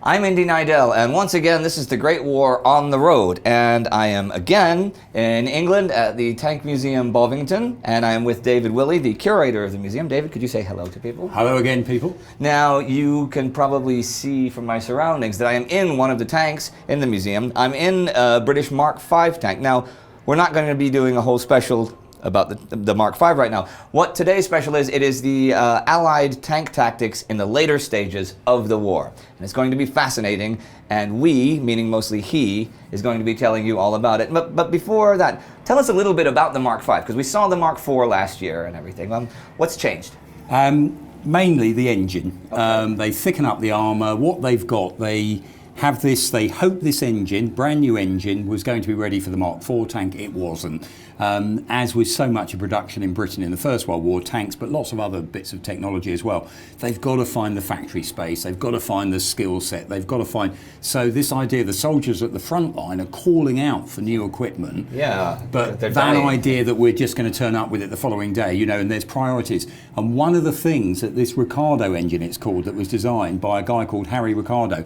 I'm Indy and once again, this is the Great War on the Road, and I am again in England at the Tank Museum, Bovington, and I am with David Willy, the curator of the museum. David, could you say hello to people? Hello again, people. Now, you can probably see from my surroundings that I am in one of the tanks in the museum. I'm in a British Mark V tank. Now, we're not going to be doing a whole special about the Mark V right now. What today's special is, it is the Allied tank tactics in the later stages of the war. And it's going to be fascinating, and we, meaning mostly he, is going to be telling you all about it. But before that, tell us a little bit about the Mark V, because we saw the Mark IV last year and everything. What's changed? Mainly the engine. Okay. They thicken up the armour. What they've got, they hope this engine, brand new engine, was going to be ready for the Mark IV tank. It wasn't. As with so much of production in Britain in the First World War, tanks, but lots of other bits of technology as well, they've got to find the factory space, they've got to find the skill set, they've got to find... So this idea, the soldiers at the front line are calling out for new equipment, but that idea that we're just going to turn up with it the following day, you know, and there's priorities. And one of the things that this Ricardo engine, it's called, that was designed by a guy called Harry Ricardo,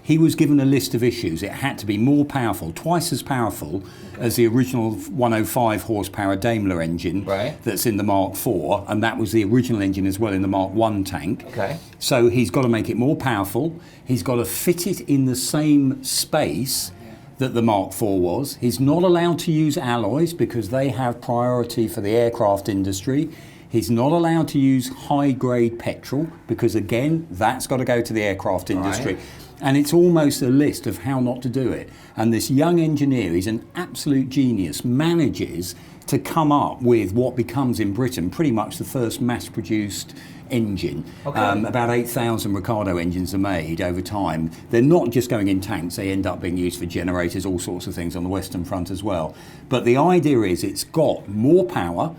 he was given a list of issues. It had to be more powerful, twice as powerful as the original 105 horsepower Daimler engine that's in the Mark IV, and that was the original engine as well in the Mark I tank. Okay. So he's got to make it more powerful. He's got to fit it in the same space that the Mark IV was. He's not allowed to use alloys because they have priority for the aircraft industry. He's not allowed to use high-grade petrol because, again, that's got to go to the aircraft industry. Right. And it's almost a list of how not to do it. And this young engineer, he's an absolute genius, manages to come up with what becomes in Britain pretty much the first mass-produced engine. Okay. About 8,000 Ricardo engines are made over time. They're not just going in tanks, they end up being used for generators, all sorts of things on the Western Front as well. But the idea is it's got more power.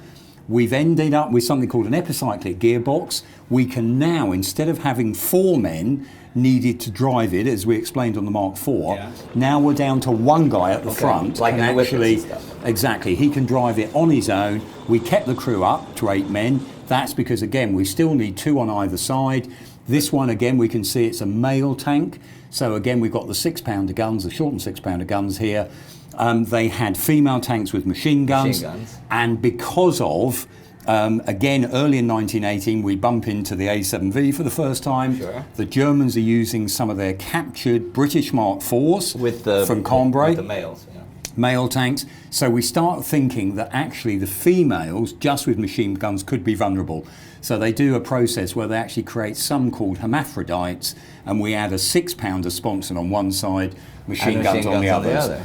We've ended up with something called an epicyclic gearbox. We can now, instead of having 4 men needed to drive it, as we explained on the Mark IV, now we're down to one guy at the front. Like actually, exactly, he can drive it on his own. We kept the crew up to 8 men. That's because, again, we still need 2 on either side. This one, again, we can see it's a male tank. So again, we've got the 6-pounder guns, the shortened 6-pounder guns here. They had female tanks with machine guns. And because of, again, early in 1918, we bump into the A7V for the first time. Sure. The Germans are using some of their captured British Mark IVs from Cambrai. With the males, male tanks. So we start thinking that actually the females, just with machine guns, could be vulnerable. So they do a process where they actually create some called hermaphrodites, and we add a 6-pounder sponson on one side, machine guns on the other.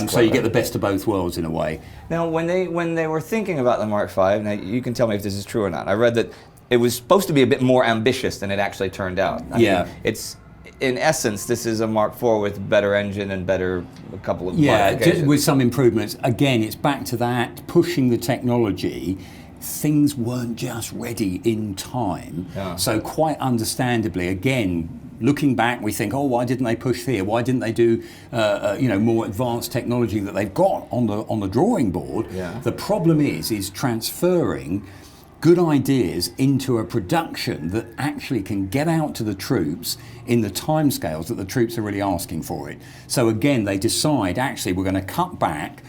So you get the best of both worlds in a way. Now, when they were thinking about the Mark V, now you can tell me if this is true or not. I read that it was supposed to be a bit more ambitious than it actually turned out. I mean, it's, in essence, this is a Mark IV with better engine and a couple of modifications. With some improvements. Again, it's back to that, pushing the technology. Things weren't just ready in time. So quite understandably, again, looking back, we think, oh, why didn't they push here? Why didn't they do, more advanced technology that they've got on the drawing board? The problem is transferring good ideas into a production that actually can get out to the troops in the timescales that the troops are really asking for it. So again, they decide, actually, we're going to cut back,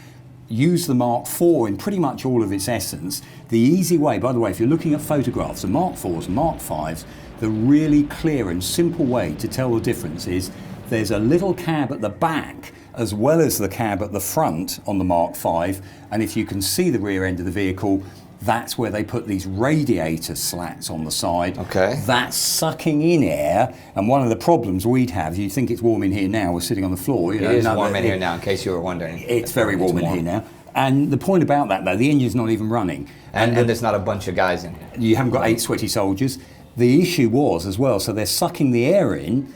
use the Mark IV in pretty much all of its essence. The easy way, by the way, if you're looking at photographs of Mark IVs and Mark Vs, the really clear and simple way to tell the difference is there's a little cab at the back as well as the cab at the front on the Mark V, and if you can see the rear end of the vehicle, that's where they put these radiator slats on the side. Okay. That's sucking in air, and one of the problems we'd have, you think it's warm in here now, we're sitting on the floor. It is warm in here now, in case you were wondering. It's very warm in here now. And the point about that, though, the engine's not even running. And there's not a bunch of guys in here. You haven't got 8 sweaty soldiers. The issue was, as well, so they're sucking the air in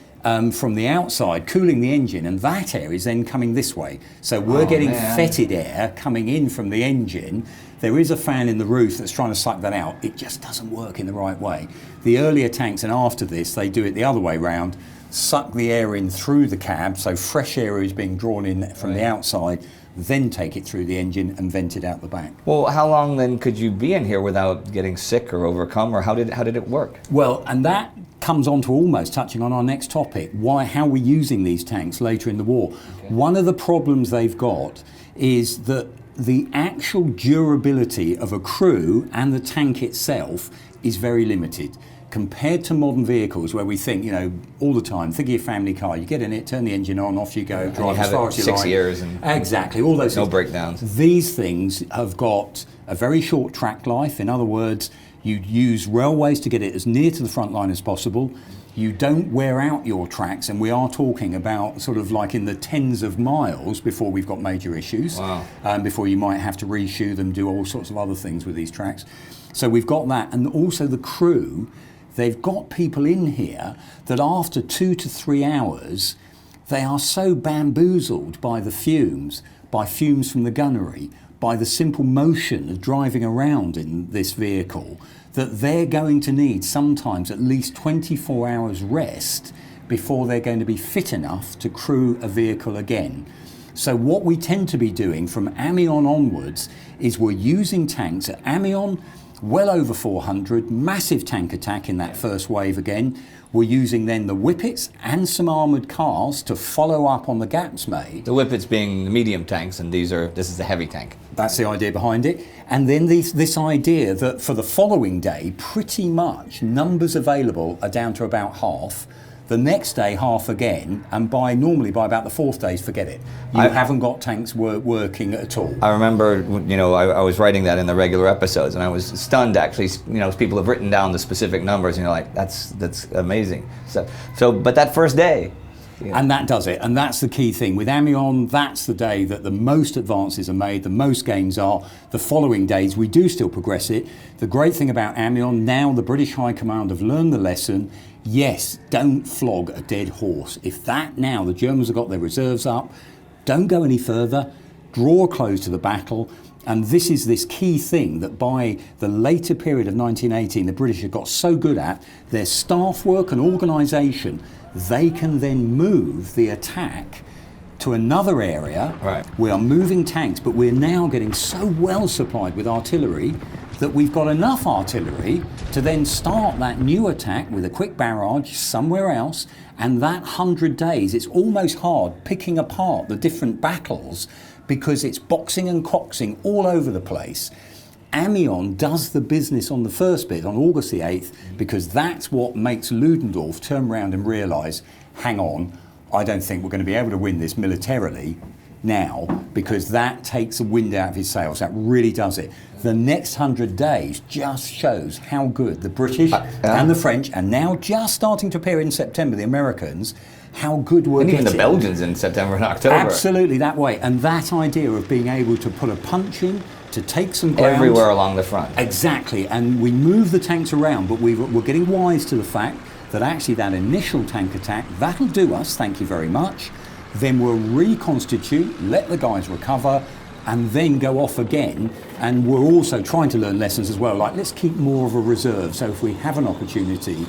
from the outside, cooling the engine, and that air is then coming this way. So we're getting fetid air coming in from the engine. There is a fan in the roof that's trying to suck that out. It just doesn't work in the right way. The earlier tanks, and after this, they do it the other way round, suck the air in through the cab, so fresh air is being drawn in from the outside, then take it through the engine and vent it out the back. Well, how long then could you be in here without getting sick or overcome, or how did it work? Well, and that comes on to almost touching on our next topic, how we're using these tanks later in the war. Okay. One of the problems they've got is that the actual durability of a crew and the tank itself is very limited. Compared to modern vehicles where we think, you know, all the time, think of your family car, you get in it, turn the engine on, off you go, drive as far as you like. 6 years. And exactly, all those no things. breakdowns. These things have got a very short track life. In other words, you use railways to get it as near to the front line as possible. You don't wear out your tracks, and we are talking about sort of like in the tens of miles before we've got major issues. Wow. Before you might have to reshoe them, do all sorts of other things with these tracks. So we've got that, and also the crew. They've got people in here that after 2 to 3 hours, they are so bamboozled by the fumes, by fumes from the gunnery, by the simple motion of driving around in this vehicle, that they're going to need sometimes at least 24 hours rest before they're going to be fit enough to crew a vehicle again. So what we tend to be doing from Amiens onwards is we're using tanks at Amiens, well over 400, massive tank attack in that first wave again. We're using then the Whippets and some armoured cars to follow up on the gaps made. The Whippets being the medium tanks, and this is the heavy tank. That's the idea behind it. And then this idea that for the following day, pretty much numbers available are down to about half. The next day, half again, and normally by about the fourth day, forget it. You haven't got tanks working at all. I remember, you know, I was writing that in the regular episodes, and I was stunned actually. You know, people have written down the specific numbers, and you're like, that's amazing. So, but that first day. Yeah. And that does it, and that's the key thing. With Amiens, that's the day that the most advances are made, the most gains are. The following days, we do still progress it. The great thing about Amiens, now the British High Command have learned the lesson. Yes, don't flog a dead horse. If that now, the Germans have got their reserves up, don't go any further, draw close to the battle. And this is this key thing that by the later period of 1918, the British have got so good at, their staff work and organisation, they can then move the attack to another area. Right. We are moving tanks, but we're now getting so well supplied with artillery that we've got enough artillery to then start that new attack with a quick barrage somewhere else. And that 100 days, it's almost hard picking apart the different battles because it's boxing and coxing all over the place. Amiens does the business on the first bit, on August the 8th, because that's what makes Ludendorff turn around and realise, hang on, I don't think we're going to be able to win this militarily now, because that takes the wind out of his sails. That really does it. The next 100 days just shows how good the British and the French, and now just starting to appear in September, the Americans, how good we're getting. And even the Belgians in September and October. Absolutely, that way. And that idea of being able to put a punch in, to take some ground. Everywhere along the front. Exactly, and we move the tanks around, but we're getting wise to the fact that actually that initial tank attack, that'll do us, thank you very much. Then we'll reconstitute, let the guys recover, and then go off again. And we're also trying to learn lessons as well, like let's keep more of a reserve, so if we have an opportunity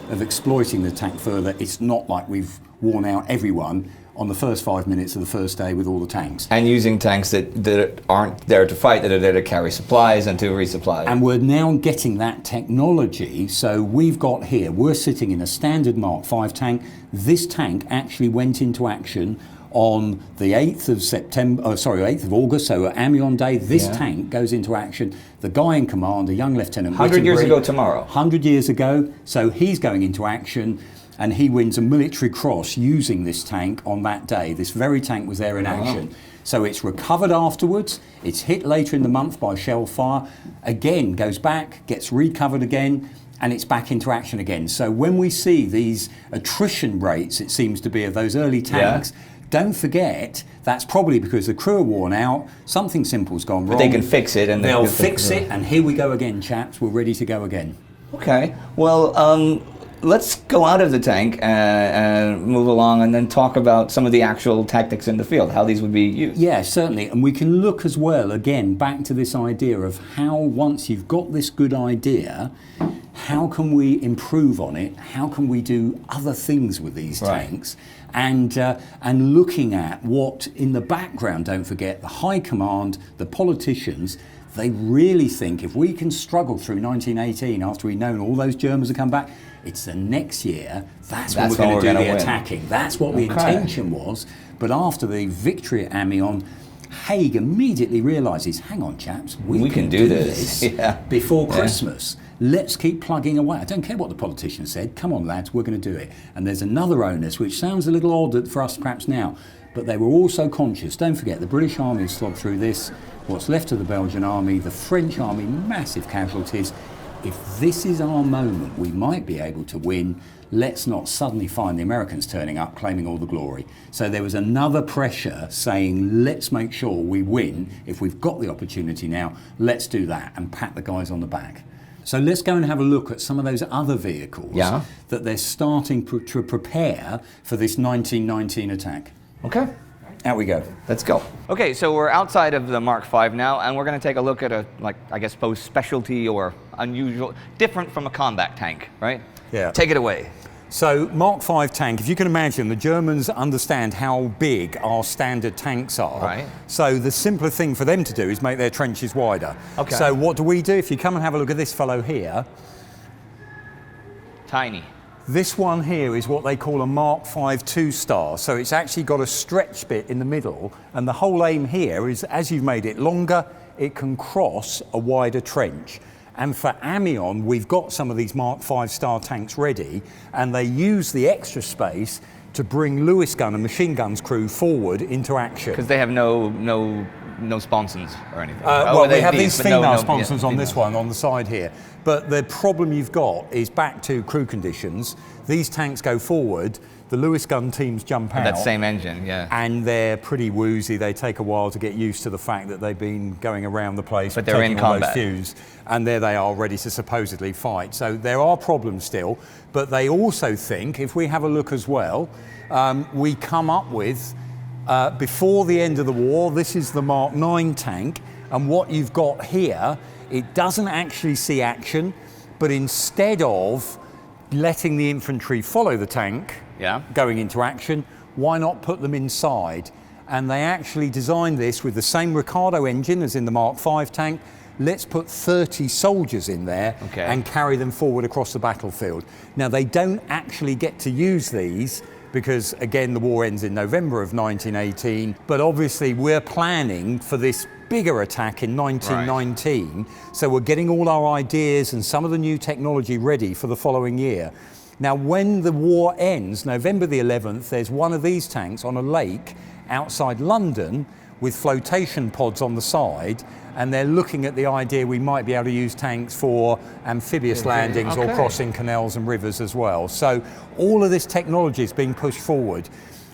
of exploiting the tank further, it's not like we've worn out everyone on the first 5 minutes of the first day with all the tanks. And using tanks that aren't there to fight, that are there to carry supplies and to resupply. And we're now getting that technology. So we've got here, we're sitting in a standard Mark V tank. This tank actually went into action on the 8th of August, so at Amiens Day, this tank goes into action. The guy in command, a young lieutenant, 100 years ago tomorrow. 100 years ago, so he's going into action, and he wins a military cross using this tank on that day. This very tank was there in action. Wow. So it's recovered afterwards, it's hit later in the month by shell fire, again goes back, gets recovered again, and it's back into action again. So when we see these attrition rates, it seems to be, of those early tanks, don't forget, that's probably because the crew are worn out, something simple's gone wrong. But they can fix it. And they'll fix it, and here we go again, chaps, we're ready to go again. Okay, well, let's go out of the tank and move along and then talk about some of the actual tactics in the field, how these would be used. Yeah, certainly. And we can look as well, again, back to this idea of how once you've got this good idea, how can we improve on it? How can we do other things with these tanks? And looking at what in the background, don't forget, the high command, the politicians, they really think if we can struggle through 1918 after we've known all those Germans have come back, it's the next year, that's when we're going to do the attacking. That's what the intention was. But after the victory at Amiens, Haig immediately realises, hang on chaps, we can do this before Christmas. Let's keep plugging away. I don't care what the politicians said. Come on, lads, we're going to do it. And there's another onus, which sounds a little odd for us perhaps now, but they were also conscious. Don't forget, the British Army slogged through this, what's left of the Belgian Army, the French Army, massive casualties. If this is our moment, we might be able to win. Let's not suddenly find the Americans turning up, claiming all the glory. So there was another pressure saying, let's make sure we win. If we've got the opportunity now, let's do that and pat the guys on the back. So let's go and have a look at some of those other vehicles that they're starting to prepare for this 1919 attack. Okay. Out we go. Let's go. Okay, so we're outside of the Mark V now, and we're going to take a look at a, I guess, both specialty or unusual, different from a combat tank, right? Yeah. Take it away. So Mark V tank, if you can imagine, the Germans understand how big our standard tanks are. Right. So the simpler thing for them to do is make their trenches wider. Okay. So what do? If you come and have a look at this fellow here. Tiny. This one here is what they call a Mark V 2-star. So it's actually got a stretch bit in the middle, and the whole aim here is, as you've made it longer, it can cross a wider trench. And for Amiens, we've got some of these Mark V star tanks ready, and they use the extra space to bring Lewis gun and machine guns crew forward into action. Because they have no sponsons or anything. Well, we have these female sponsons on this one, on the side here. But the problem you've got is back to crew conditions. These tanks go forward, the Lewis gun teams jump out. That same engine, And they're pretty woozy. They take a while to get used to the fact that they've been going around the place. But they're in combat. And there they are, ready to supposedly fight. So there are problems still. But they also think, if we have a look as well, we come up with, before the end of the war, this is the Mark IX tank. And what you've got here, it doesn't actually see action, but instead of letting the infantry follow the tank, going into action, why not put them inside? And they actually designed this with the same Ricardo engine as in the Mark V tank. Let's put 30 soldiers in there and carry them forward across the battlefield. Now, they don't actually get to use these because, again, the war ends in November of 1918, but obviously we're planning for this bigger attack in 1919, so we're getting all our ideas and some of the new technology ready for the following year. Now, when the war ends, November the 11th, there's one of these tanks on a lake outside London with flotation pods on the side, and they're looking at the idea we might be able to use tanks for amphibious landings or crossing canals and rivers as well. So all of this technology is being pushed forward.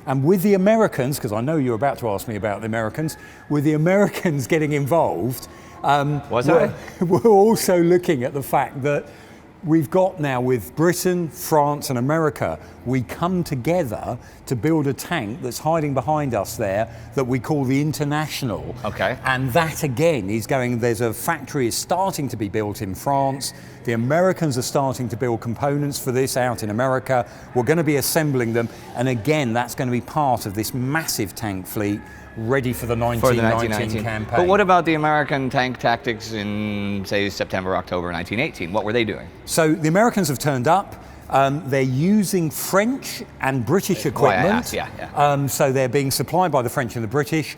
And with the Americans, because I know you're about to ask me about the Americans, with the Americans getting involved, we're also looking at the fact that we've got now, with Britain, France and America, we come together to build a tank that's hiding behind us there that we call the International. And that again is going, there's a factory is starting to be built in France. The Americans are starting to build components for this out in America. We're going to be assembling them. And again, that's going to be part of this massive tank fleet ready for the 1919 campaign. But what about the American tank tactics in, say, September, October 1918? What were they doing? So the Americans have turned up. They're using French and British equipment. So they're being supplied by the French and the British.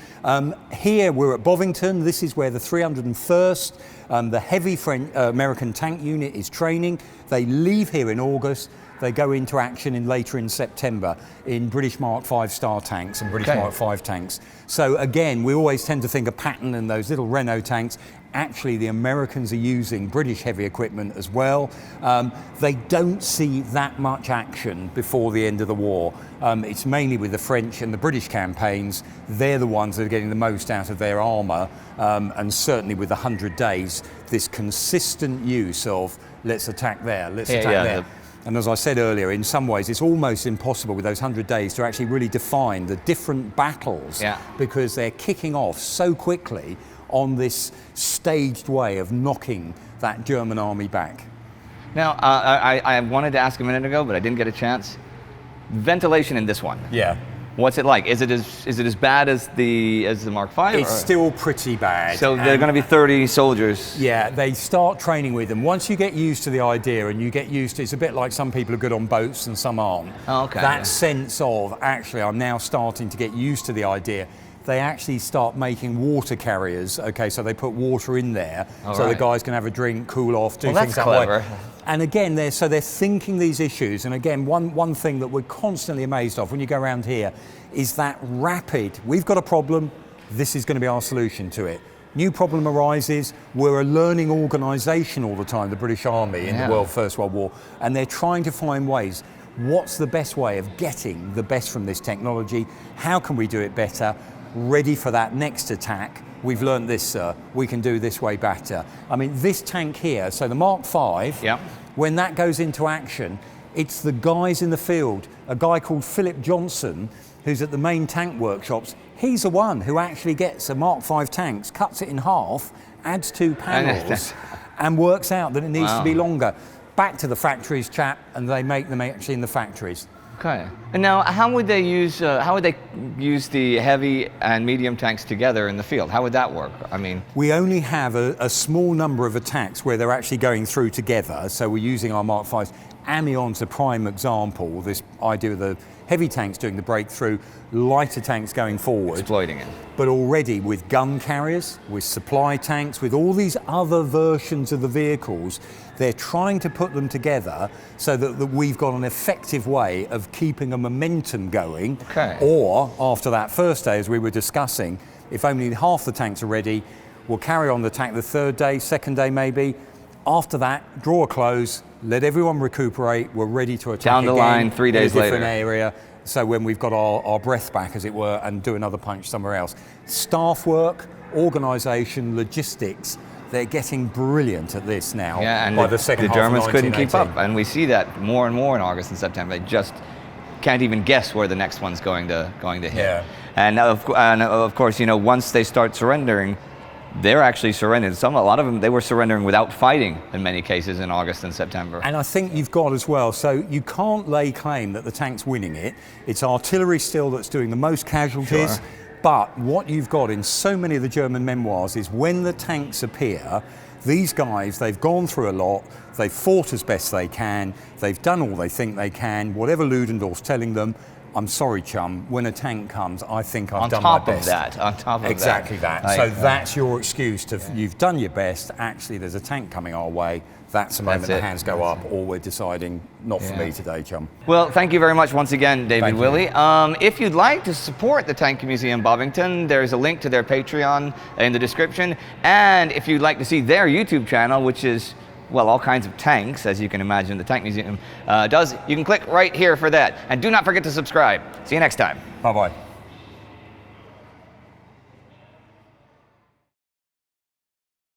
Here we're at Bovington. This is where the 301st, the heavy American tank unit is training. They leave here in August. They go into action later in September in British Mark V star tanks and British Mark V tanks. So again, we always tend to think of Patton and those little Renault tanks. Actually, the Americans are using British heavy equipment as well. They don't see that much action before the end of the war. It's mainly with the French and the British campaigns. They're the ones that are getting the most out of their armour, and certainly with 100 days, this consistent use of let's attack there, let's attack there. And as I said earlier, in some ways it's almost impossible with those 100 days to actually really define the different battles, because they're kicking off so quickly on this staged way of knocking that German army back. Now, I wanted to ask a minute ago, but I didn't get a chance. Ventilation in this one. Yeah. What's it like? Is it as bad as the Mark V? It's still pretty bad. So there are going to be 30 soldiers. Yeah, they start training with them. Once you get used to the idea and you get used to, it's a bit like some people are good on boats and some aren't. Oh, okay. That sense of, actually, I'm now starting to get used to the idea. They actually start making water carriers. Okay, so they put water in there, the guys can have a drink, cool off, do things that way. And again, they're thinking these issues. And again, one thing that we're constantly amazed of when you go around here is that rapid, we've got a problem, this is going to be our solution to it. New problem arises, we're a learning organisation all the time, the British Army in the First World War, and they're trying to find ways. What's the best way of getting the best from this technology? How can we do it better? Ready for that next attack. We've learned this, sir. We can do this way better. I mean, this tank here, so the Mark V, when that goes into action, it's the guys in the field, a guy called Philip Johnson, who's at the main tank workshops. He's the one who actually gets a Mark V tank, cuts it in half, adds 2 panels, and works out that it needs to be longer. Back to the factories, chap, and they make them actually in the factories. Okay. And now, how would they use the heavy and medium tanks together in the field? How would that work? I mean, we only have a small number of attacks where they're actually going through together. So we're using our Mark V's. Amiens, a prime example. This idea of the heavy tanks doing the breakthrough, lighter tanks going forward, exploiting it. But already with gun carriers, with supply tanks, with all these other versions of the vehicles, they're trying to put them together so that we've got an effective way of keeping a momentum going. Okay. Or, after that first day, as we were discussing, if only half the tanks are ready, we'll carry on the attack the third day, second day maybe. After that, draw a close, let everyone recuperate, we're ready to attack down the again line 3 days in a later. different area. So when we've got our breath back, as it were, and do another punch somewhere else. Staff work, organisation, logistics, they're getting brilliant at this now. Yeah, and by the second half of Germans couldn't keep 1918. up, and we see that more and more in August and September. They just can't even guess where the next one's going to hit. Yeah. And of course, you know, once they start surrendering, they're actually surrendering. A lot of them, they were surrendering without fighting in many cases in August and September. And I think you've got as well, so you can't lay claim that the tank's winning it. It's artillery still that's doing the most casualties. Sure. But what you've got in so many of the German memoirs is when the tanks appear, these guys, they've gone through a lot, they've fought as best they can, they've done all they think they can, whatever Ludendorff's telling them. I'm sorry, chum, when a tank comes, I think I've done my best. On top of that. Exactly that. So that's your excuse to, you've done your best, actually there's a tank coming our way, that's the moment the hands go up, or we're deciding, not for me today, chum. Well, thank you very much once again, David Willy. If you'd like to support the Tank Museum Bovington, there's a link to their Patreon in the description. And if you'd like to see their YouTube channel, which is, well, all kinds of tanks, as you can imagine the Tank Museum does, you can click right here for that. And do not forget to subscribe. See you next time. Bye-bye.